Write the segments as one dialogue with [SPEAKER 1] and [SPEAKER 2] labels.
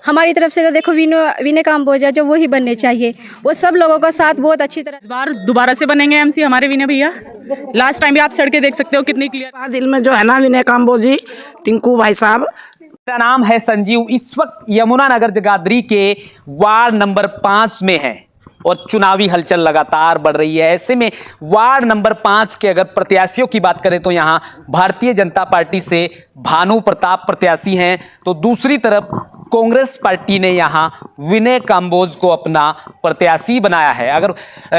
[SPEAKER 1] हमारी तरफ से तो देखो विनय काम्बोज जो वही बनने चाहिए, वो सब लोगों का साथ बहुत अच्छी तरह।
[SPEAKER 2] इस बार दोबारा से बनेंगे एमसी हमारे विनय भैया। लास्ट टाइम भी आप सड़कें देख सकते हो कितनी क्लियर।
[SPEAKER 3] दिल में जो है ना विनय काम्बोज जी, टिंकू भाई साहब।
[SPEAKER 4] मेरा नाम है संजीव। इस वक्त यमुनानगर जगाधरी के वार्ड नंबर 5 में है और चुनावी हलचल लगातार बढ़ रही है। ऐसे में वार्ड नंबर 5 के अगर प्रत्याशियों की बात करें तो यहां भारतीय जनता पार्टी से भानु प्रताप प्रत्याशी हैं, तो दूसरी तरफ कांग्रेस पार्टी ने यहां विनय काम्बोज को अपना प्रत्याशी बनाया है। अगर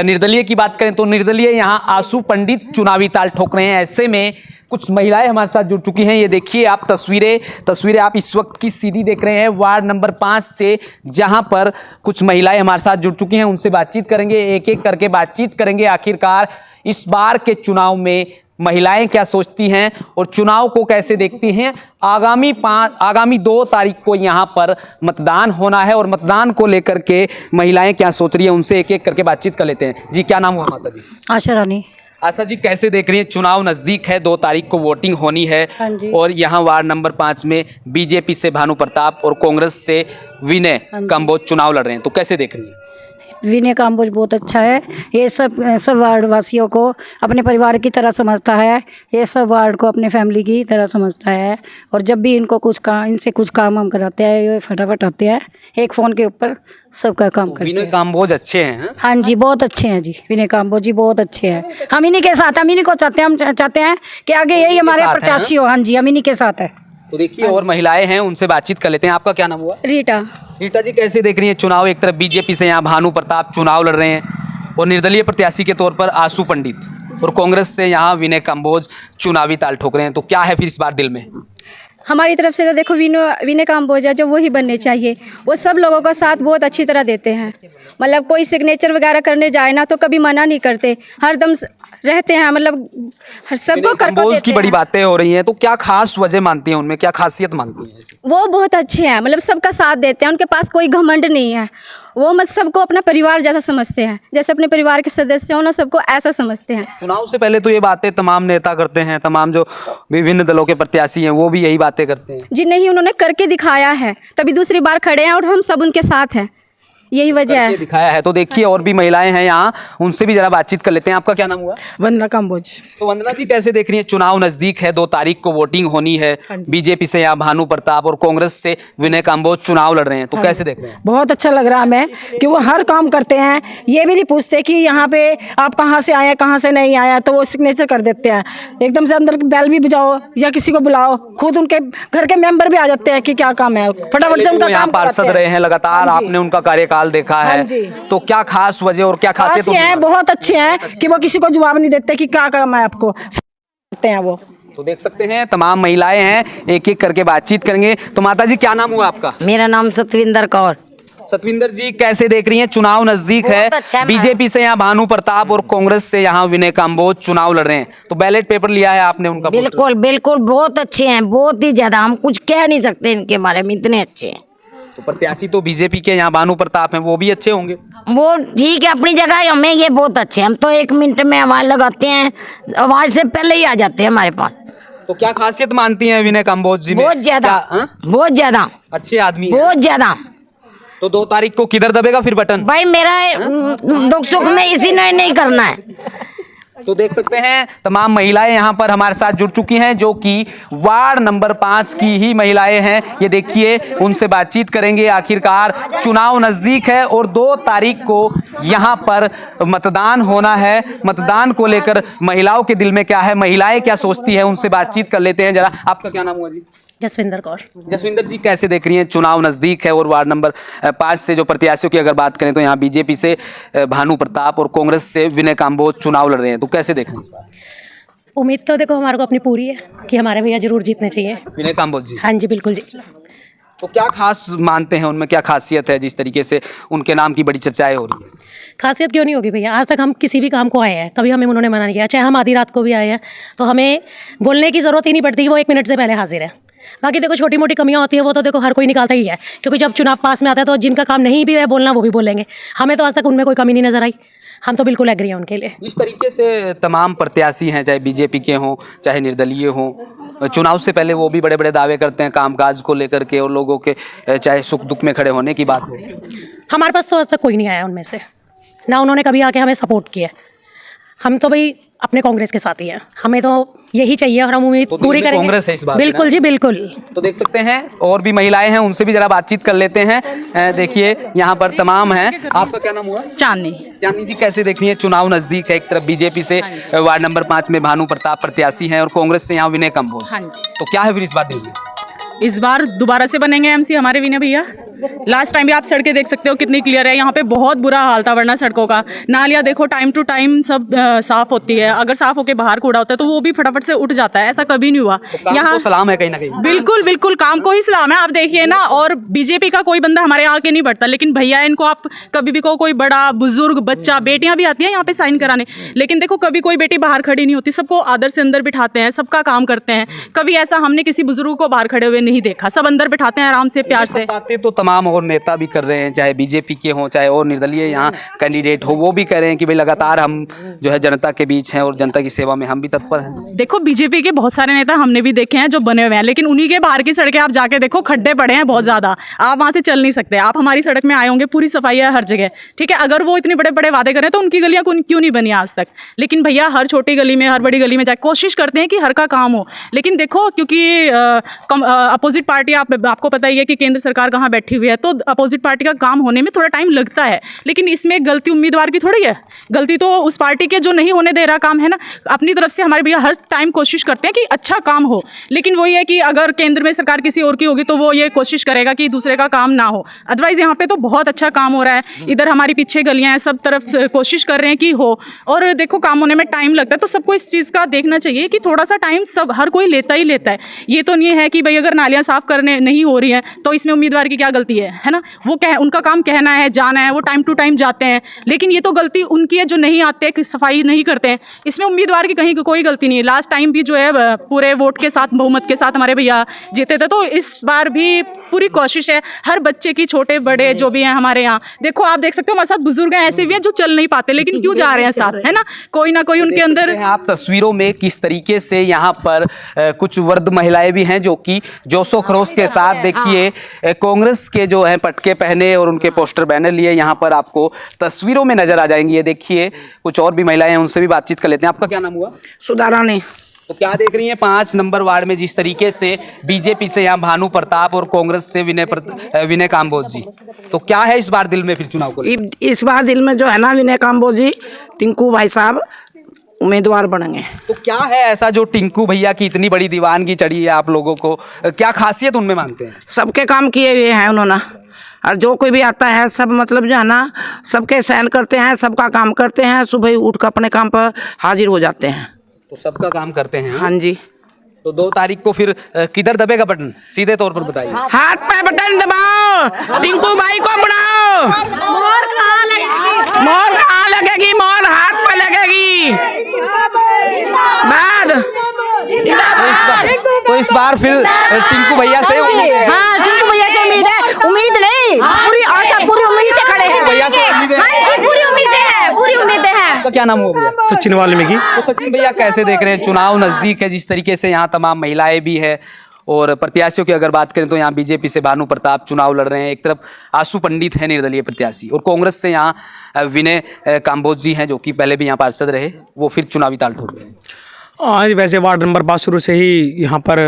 [SPEAKER 4] निर्दलीय की बात करें तो निर्दलीय यहां आशु पंडित चुनावी ताल ठोक रहे हैं। ऐसे में कुछ महिलाएं हमारे साथ जुड़ चुकी हैं। ये देखिए आप तस्वीरें आप इस वक्त की सीधी देख रहे हैं वार्ड नंबर 5 से, जहां पर कुछ महिलाएं हमारे साथ जुड़ चुकी हैं। उनसे बातचीत करेंगे, एक एक करके बातचीत करेंगे। आखिरकार इस बार के चुनाव में महिलाएं क्या सोचती हैं और चुनाव को कैसे देखती हैं। आगामी 2 तारीख को यहां पर मतदान होना है और मतदान को लेकर के महिलाएं क्या सोच रही हैं, उनसे एक एक करके बातचीत कर लेते हैं। जी, क्या नाम हुआ माता जी?
[SPEAKER 1] आशा रानी।
[SPEAKER 4] आशा जी, कैसे देख रही हैं? चुनाव नजदीक है, 2 तारीख को वोटिंग होनी है।
[SPEAKER 1] हाँ जी।
[SPEAKER 4] और यहाँ वार्ड नंबर 5 में बीजेपी से भानु प्रताप और कांग्रेस से विनय काम्बोज चुनाव लड़ रहे हैं, तो कैसे देख रही हैं?
[SPEAKER 1] विनय काम्बोज बहुत अच्छा है। ये सब वार्ड वासियों को अपने परिवार की तरह समझता है। ये सब वार्ड को अपने फैमिली की तरह समझता है। और जब भी इनको इनसे कुछ काम हम कराते हैं, ये फटाफट आते हैं, एक फ़ोन के ऊपर सबका काम करते
[SPEAKER 4] विनय
[SPEAKER 1] हैं।
[SPEAKER 4] काम्बोज अच्छे हैं?
[SPEAKER 1] हाँ जी, बहुत अच्छे हैं जी। विनय काम्बोज जी बहुत अच्छे हैं। हम इन्हीं के साथ, हम इन्हीं को चाहते हैं। हम चाहते हैं कि आगे यही हमारे प्रत्याशी हो। हाँ जी, हम इन्हीं के साथ है।
[SPEAKER 4] तो देखिए और महिलाएं हैं, उनसे बातचीत कर लेते हैं। आपका क्या नाम हुआ?
[SPEAKER 1] रीटा।
[SPEAKER 4] रीटा जी, कैसे देख रही हैं चुनाव? एक तरफ बीजेपी से यहाँ भानु प्रताप चुनाव लड़ रहे हैं और निर्दलीय प्रत्याशी के तौर पर आशु पंडित, और कांग्रेस से यहाँ विनय काम्बोज चुनावी ताल ठोक रहे हैं, तो क्या है फिर इस बार दिल में?
[SPEAKER 1] हमारी तरफ से तो देखो विनय काम्बोज जो वही बनने चाहिए, वो सब लोगों का साथ बहुत अच्छी तरह देते हैं। मतलब कोई सिग्नेचर वगैरह करने जाए ना तो कभी मना नहीं करते, हरदम रहते हैं। मतलब सबको
[SPEAKER 4] काम्बोज की बड़ी बातें हो रही हैं, तो क्या खास वजह मानती हैं, उनमें क्या खासियत मानती हैं?
[SPEAKER 1] वो बहुत अच्छे हैं, मतलब सबका साथ देते हैं। उनके पास कोई घमंड नहीं है। वो मतलब सबको अपना परिवार जैसा समझते हैं, जैसे अपने परिवार के सदस्य हो ना, सबको ऐसा समझते हैं।
[SPEAKER 4] चुनाव से पहले तो ये बातें तमाम नेता करते हैं, तमाम जो विभिन्न दलों के प्रत्याशी हैं वो भी यही बातें करते हैं।
[SPEAKER 1] जी नहीं, उन्होंने करके दिखाया है, तभी दूसरी बार खड़े हैं और हम सब उनके साथ हैं, यही वजह है।
[SPEAKER 4] दिखाया है। तो देखिए और भी महिलाएं हैं यहाँ, उनसे भी जरा बातचीत कर लेते हैं। आपका क्या नाम हुआ?
[SPEAKER 3] वंदना काम्बोज।
[SPEAKER 4] तो वंदना जी, कैसे देख रही हैं? चुनाव नजदीक है, 2 तारीख को वोटिंग होनी है। बीजेपी से यहाँ भानु प्रताप और कांग्रेस से विनय काम्बोज चुनाव लड़ रहे हैं, तो कैसे देख रहे हैं?
[SPEAKER 3] बहुत अच्छा लग रहा है हमें कि वो हर काम करते हैं। ये भी नहीं पूछते कि यहाँ पे आप कहाँ से आए, कहाँ से नहीं आया, तो वो सिग्नेचर कर देते हैं। एकदम से अंदर बेल भी बजाओ या किसी को बुलाओ, खुद उनके घर के मेंबर भी आ जाते हैं कि क्या काम है, फटाफट से उनका काम
[SPEAKER 4] पार्षद रहे हैं लगातार, आपने उनका कार्यकाल देखा है, तो क्या खास वजह और क्या खासियत
[SPEAKER 3] है? बहुत अच्छे हैं कि वो किसी को जवाब नहीं देते कि क्या काम है आपको, करते हैं वो।
[SPEAKER 4] तो देख सकते हैं तमाम महिलाएं हैं, एक एक करके बातचीत करेंगे। तो माता जी, क्या नाम हुआ आपका?
[SPEAKER 5] मेरा नाम सतविंदर कौर।
[SPEAKER 4] सतविंदर जी, कैसे देख रही हैं? चुनाव नजदीक है,
[SPEAKER 5] अच्छा
[SPEAKER 4] बीजेपी से यहाँ भानु प्रताप और कांग्रेस से यहाँ विनय काम्बोज चुनाव लड़ रहे हैं, तो बैलेट पेपर लिया है आपने उनका?
[SPEAKER 5] बिल्कुल बिल्कुल, बहुत अच्छे हैं, बहुत ही ज्यादा। हम कुछ कह नहीं सकते इनके बारे में, इतने अच्छे हैं।
[SPEAKER 4] तो प्रत्याशी तो बीजेपी के यहाँ भानु प्रताप हैं, वो भी अच्छे होंगे?
[SPEAKER 5] वो ठीक है अपनी जगह, हमें ये बहुत अच्छे। हम तो 1 मिनट में आवाज लगाते हैं, आवाज से पहले ही आ जाते हैं हमारे पास।
[SPEAKER 4] तो क्या खासियत मानती हैं विनय काम्बोज जी में?
[SPEAKER 5] बहुत ज्यादा, बहुत ज्यादा
[SPEAKER 4] अच्छे आदमी हैं।
[SPEAKER 5] बहुत ज्यादा।
[SPEAKER 4] तो 2 तारीख को किधर दबेगा फिर बटन?
[SPEAKER 5] भाई मेरा दुख सुख में इसी ने नहीं करना है।
[SPEAKER 4] तो देख सकते हैं तमाम महिलाएं यहाँ पर हमारे साथ जुड़ चुकी हैं, जो कि वार्ड नंबर 5 की ही महिलाएं हैं। ये देखिए, उनसे बातचीत करेंगे। आखिरकार चुनाव नजदीक है और 2 तारीख को यहाँ पर मतदान होना है। मतदान को लेकर महिलाओं के दिल में क्या है, महिलाएं क्या सोचती है, उनसे बातचीत कर लेते हैं जरा। आपका क्या नाम हुआ जी?
[SPEAKER 2] जसविंदर कौर।
[SPEAKER 4] जसविंदर जी, कैसे देख रही हैं? चुनाव नजदीक है और वार्ड नंबर 5 से जो प्रत्याशियों की अगर बात करें तो यहाँ बीजेपी से भानु प्रताप और कांग्रेस से विनय काम्बोज चुनाव लड़ रहे हैं, तो कैसे देख रहे हैं?
[SPEAKER 2] उम्मीद तो देखो हमारे को अपनी पूरी है कि हमारे भैया जरूर जीतने चाहिए।
[SPEAKER 4] विनय काम्बोज जी?
[SPEAKER 2] हाँ जी, बिल्कुल जी।
[SPEAKER 4] तो क्या खास मानते हैं उनमें, क्या खासियत है जिस तरीके से उनके नाम की बड़ी चर्चाएं हो रही है?
[SPEAKER 2] खासियत क्यों नहीं होगी भैया? आज तक हम किसी भी काम को आए हैं, कभी हमें उन्होंने मना नहीं किया। चाहे हम आधी रात को भी आए हैं तो हमें बोलने की ज़रूरत ही नहीं पड़ती, वो 1 मिनट से पहले हाजिर है। बाकी देखो छोटी मोटी कमियां होती है, वो तो देखो हर कोई निकालता ही है, क्योंकि जब चुनाव पास में आता है तो जिनका काम नहीं भी है बोलना, वो भी बोलेंगे। हमें तो आज तक उनमें कोई कमी नहीं नजर आई। हम तो बिल्कुल एग्री हैं उनके लिए।
[SPEAKER 4] जिस तरीके से तमाम प्रत्याशी हैं, चाहे बीजेपी के हों चाहे निर्दलीय हों, चुनाव से पहले वो भी बड़े बड़े दावे करते हैं कामकाज को लेकर के और लोगों के चाहे सुख दुख में खड़े होने की बात हो।
[SPEAKER 2] हमारे पास तो आज तक कोई नहीं आया उनमें से, ना उन्होंने कभी आके हमें सपोर्ट किया। हम तो भाई अपने कांग्रेस के साथ ही हैं, हमें तो यही चाहिए और हम उम्मीद पूरी करेंगे।
[SPEAKER 4] कांग्रेस है इस बार,
[SPEAKER 2] बिल्कुल जी बिल्कुल।
[SPEAKER 4] तो देख सकते हैं और भी महिलाएं हैं, उनसे भी जरा बातचीत कर लेते हैं। देखिए यहाँ पर तमाम हैं। आपका क्या नाम हुआ?
[SPEAKER 6] चांदनी।
[SPEAKER 4] चांदनी जी, कैसे देख रही है चुनाव नजदीक है, एक तरफ बीजेपी से वार्ड नंबर 5 में भानु प्रताप प्रत्याशी हैं और कांग्रेस से यहाँ विनय कंबोज।
[SPEAKER 6] हाँ जी।
[SPEAKER 4] तो क्या है फिर इस बार देखिए?
[SPEAKER 6] इस बार दोबारा से बनेंगे एमसी हमारे विनय भैया। लास्ट टाइम भी आप सड़कें देख सकते हो कितनी क्लियर है, यहाँ पे बहुत बुरा हाल था वरना सड़कों का। नालियाँ देखो टाइम टू टाइम सब साफ होती है, अगर साफ होके बाहर कूड़ा होता है तो वो भी फटाफट से उठ जाता है, ऐसा कभी नहीं हुआ।
[SPEAKER 4] तो यहाँ सलाम है कहीं ना कहीं।
[SPEAKER 6] बिल्कुल बिल्कुल काम को ही सलाम है। आप देखिए ना, और बीजेपी का कोई बंदा हमारे यहाँ आके नहीं बढ़ता, लेकिन भैया इनको आप कभी भी कोई बड़ा बुजुर्ग बच्चा, बेटियां भी आती हैं यहाँ पे साइन कराने, लेकिन देखो कभी कोई बेटी बाहर खड़ी नहीं होती, सबको आदर से अंदर बिठाते हैं, सबका काम करते हैं। कभी ऐसा हमने किसी बुजुर्ग को बाहर खड़े हुए नहीं देखा, सब अंदर बिठाते हैं आराम से प्यार से।
[SPEAKER 4] बातें तो तमाम और नेता भी कर रहे हैं, चाहे बीजेपी के हों चाहे और निर्दलीय यहाँ कैंडिडेट हो, वो भी कह रहे हैं कि भाई लगातार हम जो है जनता के बीच हैं और जनता की सेवा में हम भी तत्पर हैं।
[SPEAKER 6] देखो बीजेपी के बहुत सारे नेता हमने भी देखे हैं जो बने हुए हैं, लेकिन उन्हीं के बाहर की सड़कें आप जाके देखो, खड्डे पड़े हैं बहुत ज़्यादा, आप वहाँ से चल नहीं सकते। आप हमारी सड़क में आए होंगे, पूरी सफाई है हर जगह, ठीक है। अगर वो इतने बड़े बड़े वादे करें तो उनकी गलियाँ क्यों नहीं बनी आज तक? लेकिन भैया हर छोटी गली में, हर बड़ी गली में जाके कोशिश करते हैं कि हर का काम हो। लेकिन देखो क्योंकि अपोजिट पार्टी, आपको पता ही है कि केंद्र सरकार कहाँ बैठी हुई है, तो अपोजिट पार्टी का काम होने में थोड़ा टाइम लगता है। लेकिन इसमें गलती उम्मीदवार की थोड़ी है, गलती तो उस पार्टी के जो नहीं होने दे रहा काम है ना। अपनी तरफ से हमारे भैया हर टाइम कोशिश करते हैं कि अच्छा काम हो, लेकिन वही है कि अगर केंद्र में सरकार किसी और की होगी तो वो ये कोशिश करेगा कि दूसरे का काम ना हो। अदरवाइज यहाँ पे तो बहुत अच्छा काम हो रहा है। इधर हमारी पीछे गलियाँ हैं, सब तरफ कोशिश कर रहे हैं कि हो। और देखो काम होने में टाइम लगता है, तो सबको इस चीज़ का देखना चाहिए कि थोड़ा सा टाइम सब हर कोई लेता ही लेता है। ये तो नहीं है कि भाई अगर नालियाँ साफ करने नहीं हो रही हैं तो इसमें उम्मीदवार की क्या गलती है ना। वो उनका काम कहना है, जाना है, वो टाइम टू टाइम जाते हैं, लेकिन ये तो गलती उनकी है जो नहीं आते, कि सफाई नहीं करते हैं। इसमें उम्मीदवार की कहीं कोई गलती नहीं है। लास्ट टाइम भी जो है पूरे वोट के साथ, बहुमत के साथ हमारे भैया जीते थे, तो इस बार भी पूरी कोशिश है हर बच्चे की, छोटे बड़े जो भी हैं हमारे यहाँ। देखो आप देख सकते हो हमारे साथ बुजुर्ग हैं ऐसे भी हैं जो चल नहीं पाते, लेकिन क्यों जा रहे हैं साथ, है ना, कोई ना कोई उनके अंदर।
[SPEAKER 4] आप तस्वीरों में किस तरीके से यहाँ पर कुछ वृद्ध महिलाएं भी हैं जो कि जोशो खरोश के साथ देखिए कांग्रेस के जो है पटके पहने और उनके पोस्टर बैनर लिए यहाँ पर आपको तस्वीरों में नजर आ जाएंगी। ये देखिए कुछ और भी महिलाएं हैं, उनसे भी बातचीत कर लेते हैं। आपका क्या नाम हुआ?
[SPEAKER 3] सुधा ने।
[SPEAKER 4] तो क्या देख रही हैं 5 नंबर वार्ड में जिस तरीके से बीजेपी से यहाँ भानु प्रताप और कांग्रेस से विनय काम्बोज जी, तो क्या है इस बार दिल में फिर चुनाव को?
[SPEAKER 3] इस बार दिल में जो है ना, विनय काम्बोज जी, टिंकू भाई साहब उम्मीदवार बनेंगे।
[SPEAKER 4] तो क्या है ऐसा जो टिंकू भैया की इतनी बड़ी दीवानगी चढ़ी है आप लोगों को, क्या खासियत उनमें मानते हैं?
[SPEAKER 3] सबके काम किए हुए हैं उन्होंने, और जो कोई भी आता है सब मतलब जो है ना सबके सहन करते हैं, सबका काम करते हैं, सुबह उठ कर अपने काम पर हाजिर हो जाते हैं।
[SPEAKER 4] तो सबका काम करते हैं।
[SPEAKER 3] हाँ जी।
[SPEAKER 4] तो 2 तारीख को फिर किधर दबेगा बटन, सीधे तौर पर बताइए।
[SPEAKER 3] हाथ पे बटन दबाओ, टिंकू भाई को बनाओ। मोहर कहाँ लगेगी? मोहर हाथ पे लगेगी। बाद
[SPEAKER 4] तो इस बार फिर टिंकू भैया से उम्मीद है।
[SPEAKER 3] हाँ, टिंकू भैया से उम्मीद है। उम्मीद नहीं, पूरी आशा, पूरी उम्मीद से खड़े हैं।
[SPEAKER 4] भैया से उम्मीद है।
[SPEAKER 5] हाँ जी, पूरी उम्मीदें हैं, पूरी उम्मीदें हैं।
[SPEAKER 4] तो क्या नाम हुआ भैया?
[SPEAKER 7] सचिन वाल्मीकि।
[SPEAKER 4] तो सचिन भैया कैसे देख रहे हैं चुनाव नजदीक है, जिस तरीके से यहाँ तमाम महिलाएं भी है और प्रत्याशियों की अगर बात करें तो यहाँ बीजेपी से भानु प्रताप चुनाव लड़ रहे हैं, एक तरफ आशु पंडित है निर्दलीय प्रत्याशी, और कांग्रेस से यहाँ विनय काम्बोज जी हैं जो कि पहले भी यहाँ पार्षद रहे, वो फिर चुनावी ताल ठोक रहे हैं।
[SPEAKER 7] आज वैसे वार्ड नंबर 5 शुरू से ही यहाँ पर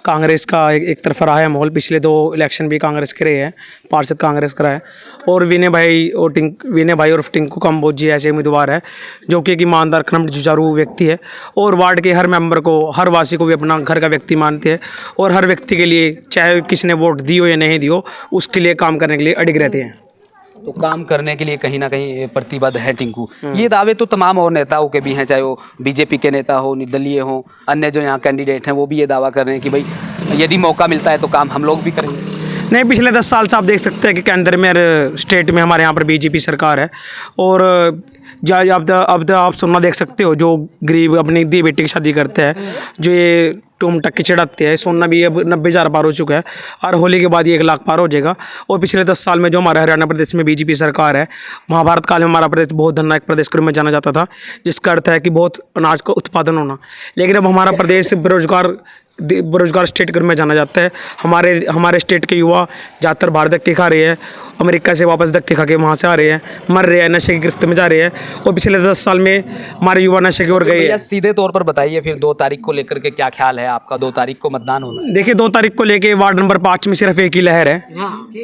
[SPEAKER 7] कांग्रेस का एक तरफ रहा है माहौल। पिछले 2 इलेक्शन भी कांग्रेस के रहे हैं, पार्षद कांग्रेस का है। और विनय भाई और टिंकू काम्बोज जी ऐसे उम्मीदवार है जो कि एक ईमानदार, खनम जुझारू व्यक्ति है और वार्ड के हर मेंबर को, हर वासी को भी अपना घर का व्यक्ति मानते हैं और हर व्यक्ति के लिए, चाहे किसी ने वोट दी हो या नहीं दी हो, उसके लिए काम करने के लिए अडिग रहते हैं।
[SPEAKER 4] तो काम करने के लिए कहीं ना कहीं प्रतिबद्ध है टिंकू। ये दावे तो तमाम और नेताओं के भी हैं, चाहे वो बीजेपी के नेता हो, निर्दलीय हो, अन्य जो यहाँ कैंडिडेट हैं वो भी ये दावा कर रहे हैं कि भाई यदि मौका मिलता है तो काम हम लोग भी करेंगे।
[SPEAKER 7] नहीं, पिछले 10 साल से आप देख सकते हैं कि केंद्र में, स्टेट में हमारे यहाँ पर बीजेपी सरकार है। और अब आप सुनना देख सकते हो, जो गरीब अपनी दी बेटी की शादी करते हैं, जो ये टूम टक्की चढ़ाते हैं, सोना भी अब 90,000 पार हो चुका है और होली के बाद ये 1 लाख पार हो जाएगा। और पिछले 10 साल में जो हमारे हरियाणा प्रदेश में बीजेपी सरकार है, महाभारत काल में हमारा प्रदेश बहुत धननायक प्रदेश के रूप में जाना जाता था, जिसका अर्थ है कि बहुत अनाज का उत्पादन होना। लेकिन अब हमारा प्रदेश बेरोजगार बेरोजगार स्टेट के रूप में जाना जाता है। हमारे स्टेट के युवा ज़्यादातर बाहर धक्के खा रहे हैं, अमेरिका से वापस धक्के खा के वहाँ से आ रहे हैं, मर रहे हैं, नशे की गिरफ्त में जा रहे हैं। और पिछले 10 साल में हमारे युवा नशे की ओर गए
[SPEAKER 4] भैया
[SPEAKER 7] हैं।
[SPEAKER 4] सीधे तौर पर बताइए फिर 2 तारीख को लेकर के क्या ख्याल है आपका? 2 तारीख को मतदान होना है।
[SPEAKER 7] देखिए 2 तारीख को लेके वार्ड नंबर 5 में सिर्फ एक ही लहर है,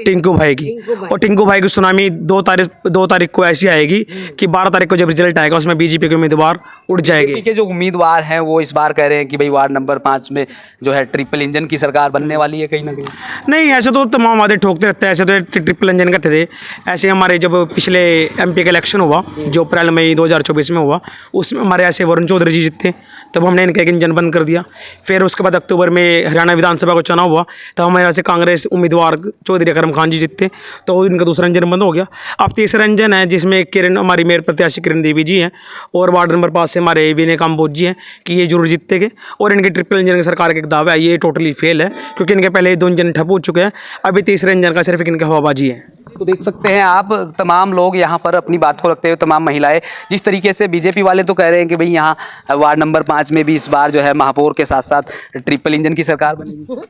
[SPEAKER 7] टिंकू भाई की। और टिंकू भाई की सुनामी 2 तारीख को ऐसी आएगी कि 12 तारीख को जब रिजल्ट आएगा उसमें बीजेपी के उम्मीदवार उठ जाएंगे।
[SPEAKER 4] बीजेपी के जो उम्मीदवार हैं वो इस बार कह रहे हैं कि भाई वार्ड नंबर 5 में जो है ट्रिपल इंजन की सरकार बनने वाली है कहीं ना कहीं।
[SPEAKER 7] नहीं, ऐसे तो तमाम वादे ठोकते रहते हैं। ऐसे तो ट्रिपल इंजन का थे। ऐसे हमारे जब पिछले एमपी का इलेक्शन हुआ जो अप्रैल मई 2024 में हुआ, उसमें हमारे ऐसे वरुण चौधरी जी जीते, तब हमने इनका एक इंजन बंद कर दिया। फिर उसके बाद अक्टूबर में हरियाणा विधानसभा का चुनाव हुआ, तो हमारे यहाँ से कांग्रेस उम्मीदवार चौधरी अकरम खान जी जीतते, तो इनका दूसरा इंजन बंद हो गया। अब तीसरा इंजन है जिसमें किरण, हमारी मेयर प्रत्याशी किरण देवी जी हैं, और वार्ड नंबर 5 से हमारे विनय काम्बोज जी हैं कि ये जरूर जीतेंगे। और इनके ट्रिपल इंजन की सरकार का एक दावा है, ये टोटली फेल है, क्योंकि इनके पहले 2 इंजन ठप हो चुके हैं। अभी तीसरे इंजन का सिर्फ इनका हवाबाजी है।
[SPEAKER 4] तो देख सकते हैं आप, तमाम लोग यहाँ पर अपनी बात को रखते हुए, तमाम महिलाएं, जिस तरीके से बीजेपी वाले तो कह रहे हैं कि भाई यहाँ वार्ड नंबर 5 में भी इस बार जो है महापौर के साथ साथ ट्रिपल इंजन की सरकार बनेगी।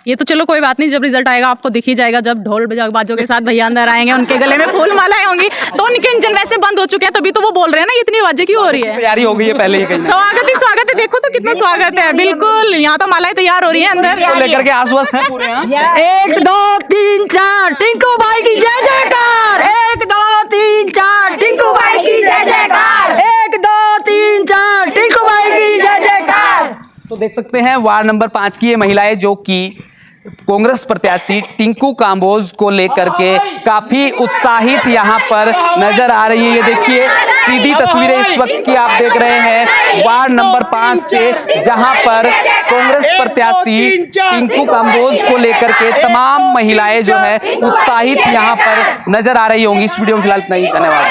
[SPEAKER 6] ये तो चलो कोई बात नहीं, जब रिजल्ट आएगा आपको दिख ही जाएगा। जब ढोल बाजों के साथ भैया अंदर आएंगे, उनके गले में फूल मालाएं होंगी, तो उनके इंजन वैसे बंद हो चुके हैं, तभी तो वो बोल रहे हैं ना इतनी आवाजें क्यों हो रही है।
[SPEAKER 4] तैयारी हो गई है पहले ही कहीं ना
[SPEAKER 6] स्वागत है, देखो तो कितना स्वागत है। बिल्कुल, यहाँ तो मालाएं तैयार हो रही है अंदर।
[SPEAKER 4] कहीं। लेकर के आश्वस्त हैं पूरे यहाँ।
[SPEAKER 5] 1 2 3 4 टिंकू भाई की जय जयकार। 1 2 3 4 टिंकू भाई की जय जयकार। 1 2 3 4 टिंकू भाई की जय जयकार।
[SPEAKER 4] तो देख सकते हैं वार्ड नंबर 5 की ये महिलाएं जो कि कांग्रेस प्रत्याशी टिंकू काम्बोज को लेकर के काफी उत्साहित यहाँ पर नजर आ रही है। ये देखिए सीधी तस्वीरें इस वक्त की आप देख रहे हैं वार्ड नंबर 5 से, जहां पर कांग्रेस प्रत्याशी टिंकू काम्बोज को लेकर के तमाम महिलाएं जो है उत्साहित यहाँ पर नजर आ रही होंगी। इस वीडियो में फिलहाल इतना ही, धन्यवाद।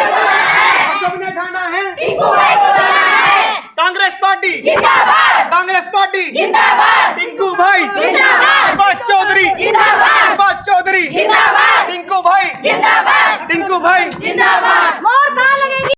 [SPEAKER 8] कांग्रेस पार्टी जिंदाबाद, कांग्रेस पार्टी जिंदाबाद।